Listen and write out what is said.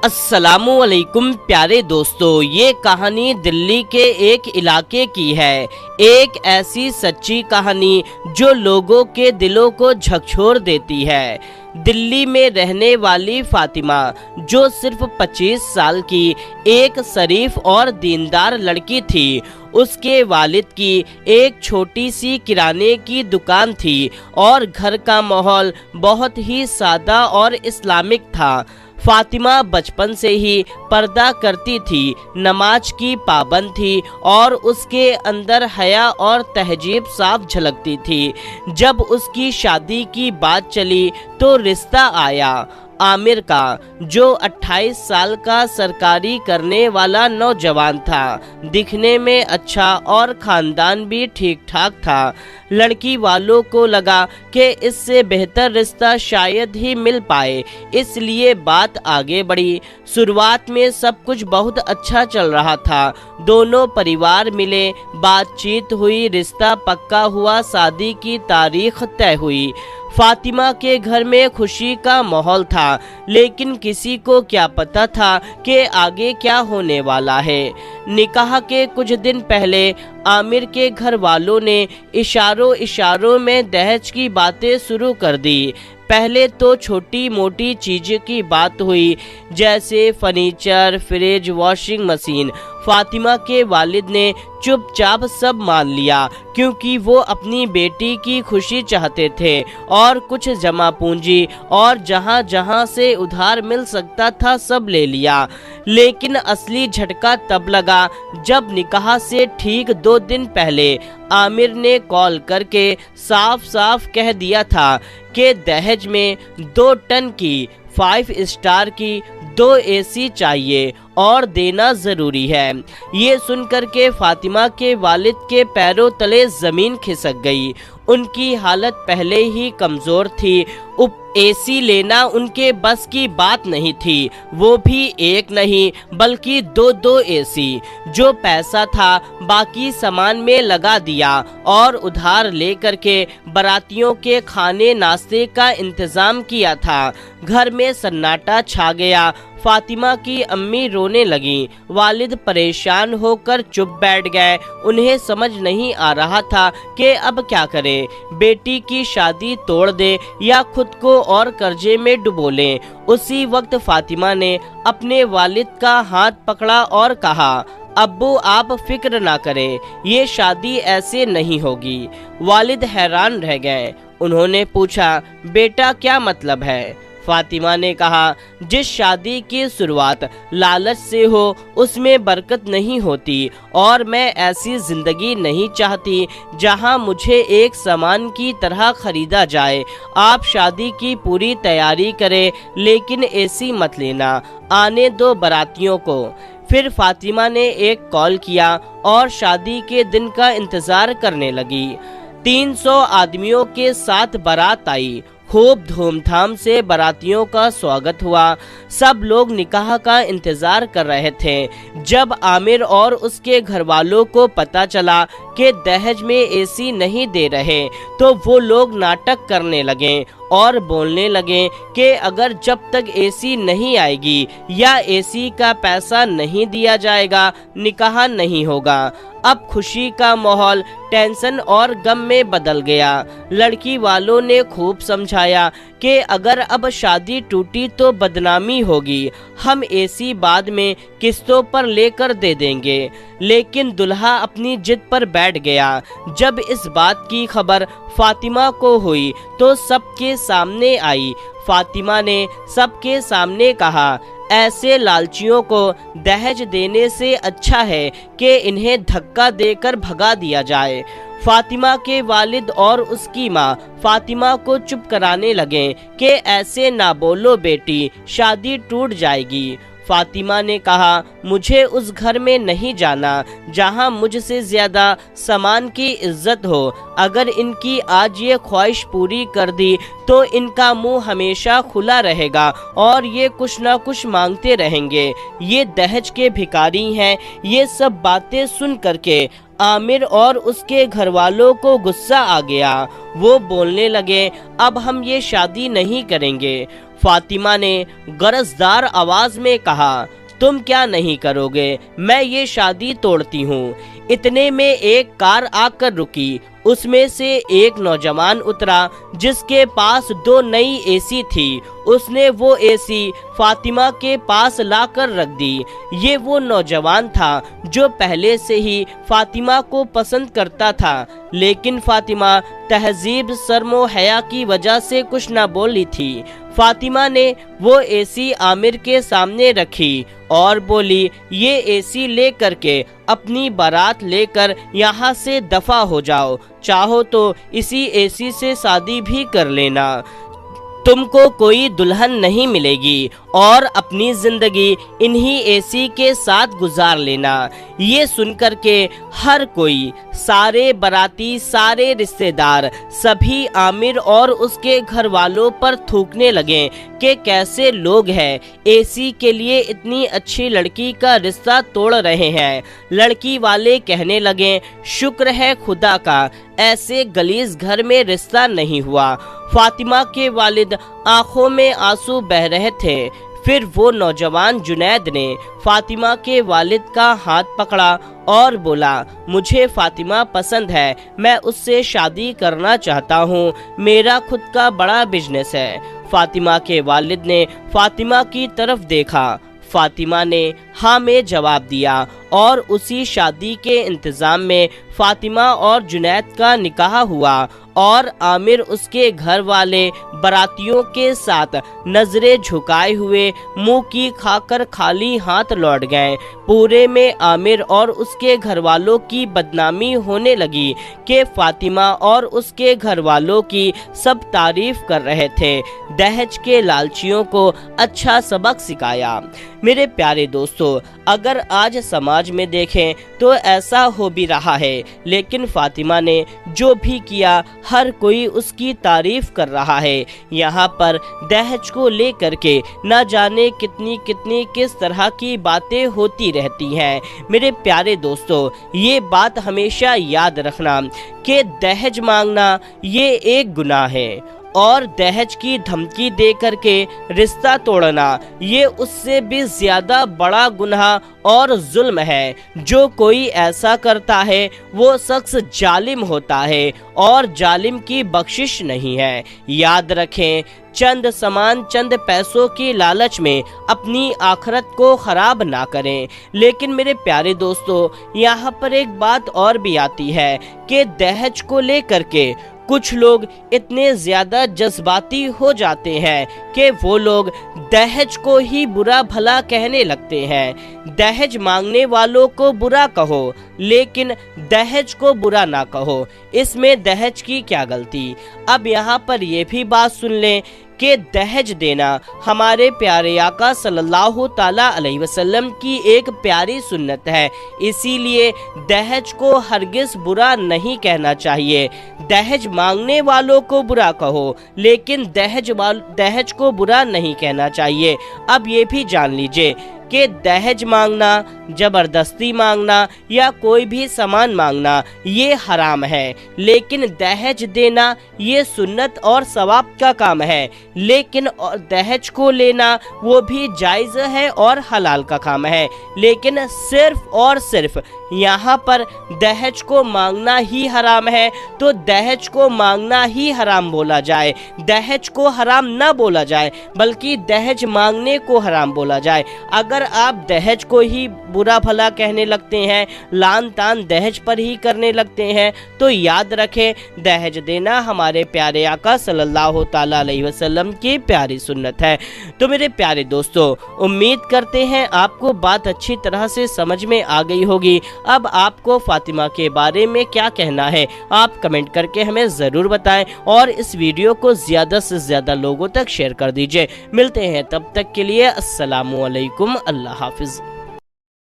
अस्सलामुअलैकुम प्यारे दोस्तों, ये कहानी दिल्ली के एक इलाके की है। एक ऐसी सच्ची कहानी जो लोगों के दिलों को झकझोर देती है। दिल्ली में रहने वाली फातिमा, जो सिर्फ 25 साल की एक शरीफ और दीनदार लड़की थी, उसके वालिद की एक छोटी सी किराने की दुकान थी और घर का माहौल बहुत ही सादा और इस्लामिक था। फातिमा बचपन से ही पर्दा करती थी, नमाज की पाबंद थी और उसके अंदर हया और तहजीब साफ झलकती थी। जब उसकी शादी की बात चली तो रिश्ता आया आमिर का, जो 28 साल का सरकारी करने वाला नौजवान था। दिखने में अच्छा और खानदान भी ठीक ठाक था। लड़की वालों को लगा कि इससे बेहतर रिश्ता शायद ही मिल पाए, इसलिए बात आगे बढ़ी। शुरुआत में सब कुछ बहुत अच्छा चल रहा था। दोनों परिवार मिले, बातचीत हुई, रिश्ता पक्का हुआ, शादी की तारीख तय हुई। फातिमा के घर में खुशी का माहौल था, लेकिन किसी को क्या पता था कि आगे क्या होने वाला है। निकाह के कुछ दिन पहले आमिर के घर वालों ने इशारों में दहेज की बातें शुरू कर दी। पहले तो छोटी मोटी चीज़ की बात हुई, जैसे furniture, fridge, washing machine. Fatima के वालिद ने चुपचाप सब मान लिया, क्योंकि वो अपनी बेटी की खुशी चाहते थे, और कुछ जमा पूंजी और जहां जहां से उधार मिल सकता था सब ले लिया। लेकिन असली झटका तब लगा जब निकाह से ठीक 2 दिन पहले आमिर ने कॉल करके साफ साफ कह दिया था कि दहेज में 2 टन की 5 स्टार की 2 एसी चाहिए और देना ज़रूरी है। ये सुनकर के फातिमा के वालिद के पैरों तले ज़मीन खिसक गई। उनकी हालत पहले ही कमज़ोर थी, एसी लेना उनके बस की बात नहीं थी, वो भी एक नहीं बल्कि 2 एसी। जो पैसा था बाकी सामान में लगा दिया और उधार लेकर के बारातियों के खाने नाश्ते का इंतज़ाम किया था। घर में सन्नाटा छा गया। फातिमा की अम्मी रोने लगी, वालिद परेशान होकर चुप बैठ गए। उन्हें समझ नहीं आ रहा था कि अब क्या करें, बेटी की शादी तोड़ दे या खुद को और कर्जे में डुबो लें। उसी वक्त फातिमा ने अपने वालिद का हाथ पकड़ा और कहा, अब्बू आप फिक्र ना करें, ये शादी ऐसे नहीं होगी। वालिद हैरान रह गए। उन्होंने पूछा, बेटा क्या मतलब है? फातिमा ने कहा, जिस शादी की शुरुआत लालच से हो उसमें बरकत नहीं होती, और मैं ऐसी जिंदगी नहीं चाहती जहां मुझे एक सामान की तरह खरीदा जाए। आप शादी की पूरी तैयारी करें, लेकिन एसी मत लेना, आने दो बारातियों को। फिर फातिमा ने एक कॉल किया और शादी के दिन का इंतजार करने लगी। 300 आदमियों के साथ बारात आई। खूब धूमधाम से बारातियों का स्वागत हुआ। सब लोग निकाह का इंतजार कर रहे थे। जब आमिर और उसके घर वालों को पता चला कि दहेज में एसी नहीं दे रहे, तो वो लोग नाटक करने लगे और बोलने लगे कि अगर जब तक एसी नहीं आएगी या एसी का पैसा नहीं दिया जाएगा, निकाह नहीं होगा। अब खुशी का माहौल टेंशन और गम में बदल गया। लड़की वालों ने खूब समझाया कि अगर अब शादी टूटी तो बदनामी होगी, हम एसी बाद में किस्तों पर लेकर दे देंगे। लेकिन दुल्हा अपनी जिद पर बैठ गया। जब इस बात की खबर फातिमा को हुई तो सबके सामने आई। फातिमा ने सबके सामने कहा, ऐसे लालचियों को दहेज देने से अच्छा है कि इन्हें धक्का देकर भगा दिया जाए। फातिमा के वालिद और उसकी माँ फातिमा को चुप कराने लगे कि ऐसे ना बोलो बेटी, शादी टूट जाएगी। फातिमा ने कहा, मुझे उस घर में नहीं जाना जहां मुझसे ज्यादा सामान की इज्जत हो। अगर इनकी आज ये ख्वाहिश पूरी कर दी तो इनका मुंह हमेशा खुला रहेगा और ये कुछ ना कुछ मांगते रहेंगे। ये दहेज के भिखारी हैं। ये सब बातें सुन करके आमिर और उसके घर वालों को गुस्सा आ गया। वो बोलने लगे, अब हम ये शादी नहीं करेंगे। फातिमा ने गरजदार आवाज में कहा, तुम क्या नहीं करोगे, मैं ये शादी तोड़ती हूँ। इतने में एक कार आकर रुकी। उसमें से एक नौजवान उतरा जिसके पास 2 नई एसी थी। उसने वो एसी फातिमा के पास लाकर रख दी। ये वो नौजवान था जो पहले से ही फातिमा को पसंद करता था, लेकिन फातिमा तहजीब शर्म हया की वजह से कुछ ना बोली थी। फातिमा ने वो एसी आमिर के सामने रखी और बोली, ये एसी ले करके अपनी बारात लेकर यहाँ से दफा हो जाओ, चाहो तो इसी एसी से शादी भी कर लेना। तुमको कोई दुल्हन नहीं मिलेगी और अपनी जिंदगी इन्हीं एसी के साथ गुजार लेना। ये सुनकर के हर कोई, सारे बाराती, सारे रिश्तेदार, सभी आमिर और उसके घर वालों पर थूकने लगे कि कैसे लोग हैं, एसी के लिए इतनी अच्छी लड़की का रिश्ता तोड़ रहे हैं। लड़की वाले कहने लगे, शुक्र है खुदा का, ऐसे गलीज घर में रिश्ता नहीं हुआ। फातिमा के वालिद आंखों में आंसू बह रहे थे। फिर वो नौजवान जुनैद ने फातिमा के वालिद का हाथ पकड़ा और बोला, मुझे फातिमा पसंद है, मैं उससे शादी करना चाहता हूँ, मेरा खुद का बड़ा बिजनेस है। फातिमा के वालिद ने फातिमा की तरफ देखा। फातिमा ने हाँ में जवाब दिया और उसी शादी के इंतजाम में फातिमा और जुनैद का निकाह हुआ और आमिर उसके घर वाले बारातियों के साथ नजरें झुकाए हुए मुंह की खाकर खाली हाथ लौट गए। पूरे में आमिर और उसके घर वालों की बदनामी होने लगी कि फातिमा और उसके घर वालों की सब तारीफ कर रहे थे। दहेज के लालचियों को अच्छा सबक सिखाया। मेरे प्यारे दोस्तों, अगर आज समाज में देखें तो ऐसा हो भी रहा है, लेकिन फातिमा ने जो भी किया हर कोई उसकी तारीफ कर रहा है। यहाँ पर दहेज को लेकर के न जाने कितनी कितनी किस तरह की बातें होती रहती हैं। मेरे प्यारे दोस्तों, ये बात हमेशा याद रखना कि दहेज मांगना ये एक गुनाह है और दहेज की धमकी दे करके रिश्ता तोड़ना ये उससे भी ज्यादा बड़ा गुनाह और जुल्म है। जो कोई ऐसा करता है वो शख्स जालिम होता है और जालिम की बख्शिश नहीं है। याद रखें, चंद सामान, चंद पैसों की लालच में अपनी आखिरत को खराब ना करें। लेकिन मेरे प्यारे दोस्तों, यहाँ पर एक बात और भी आती है कि दहेज को लेकर के कुछ लोग इतने ज्यादा जज्बाती हो जाते हैं कि वो लोग दहेज को ही बुरा भला कहने लगते हैं। दहेज मांगने वालों को बुरा कहो, लेकिन दहेज को बुरा ना कहो। इसमें दहेज की क्या गलती। अब यहाँ पर ये भी बात सुन लें कि दहेज देना हमारे प्यारे आका सल्लल्लाहु ताला अलैहि वसल्लम की एक प्यारी सुन्नत है। इसीलिए दहेज को हरगिज बुरा नहीं कहना चाहिए। दहेज मांगने वालों को बुरा कहो, लेकिन दहेज को बुरा नहीं कहना चाहिए। अब ये भी जान लीजिए कि दहेज मांगना, जबरदस्ती मांगना या कोई भी सामान मांगना ये हराम है, लेकिन दहेज देना ये सुन्नत और सवाब का काम है। लेकिन दहेज को लेना वो भी जायज़ है और हलाल का काम है। लेकिन सिर्फ और सिर्फ यहाँ पर दहेज को मांगना ही हराम है तो दहेज को मांगना ही हराम बोला जाए। दहेज को हराम ना बोला जाए, बल्कि दहेज मांगने को हराम बोला जाए। अगर आप दहेज को ही बुरा भला कहने लगते हैं, लान तान दहेज पर ही करने लगते हैं, तो याद रखें दहेज देना हमारे प्यारे आका सल्लल्लाहु ताला अलैहि वसल्लम की प्यारी सुन्नत है। तो मेरे प्यारे दोस्तों, उम्मीद करते हैं आपको बात अच्छी तरह से समझ में आ गई होगी। अब आपको फातिमा के बारे में क्या कहना है आप कमेंट करके हमें ज़रूर बताएं और इस वीडियो को ज़्यादा से ज़्यादा लोगों तक शेयर कर दीजिए। मिलते हैं तब तक के लिए अस्सलामु अलैकुम, अल्लाह हाफिज़।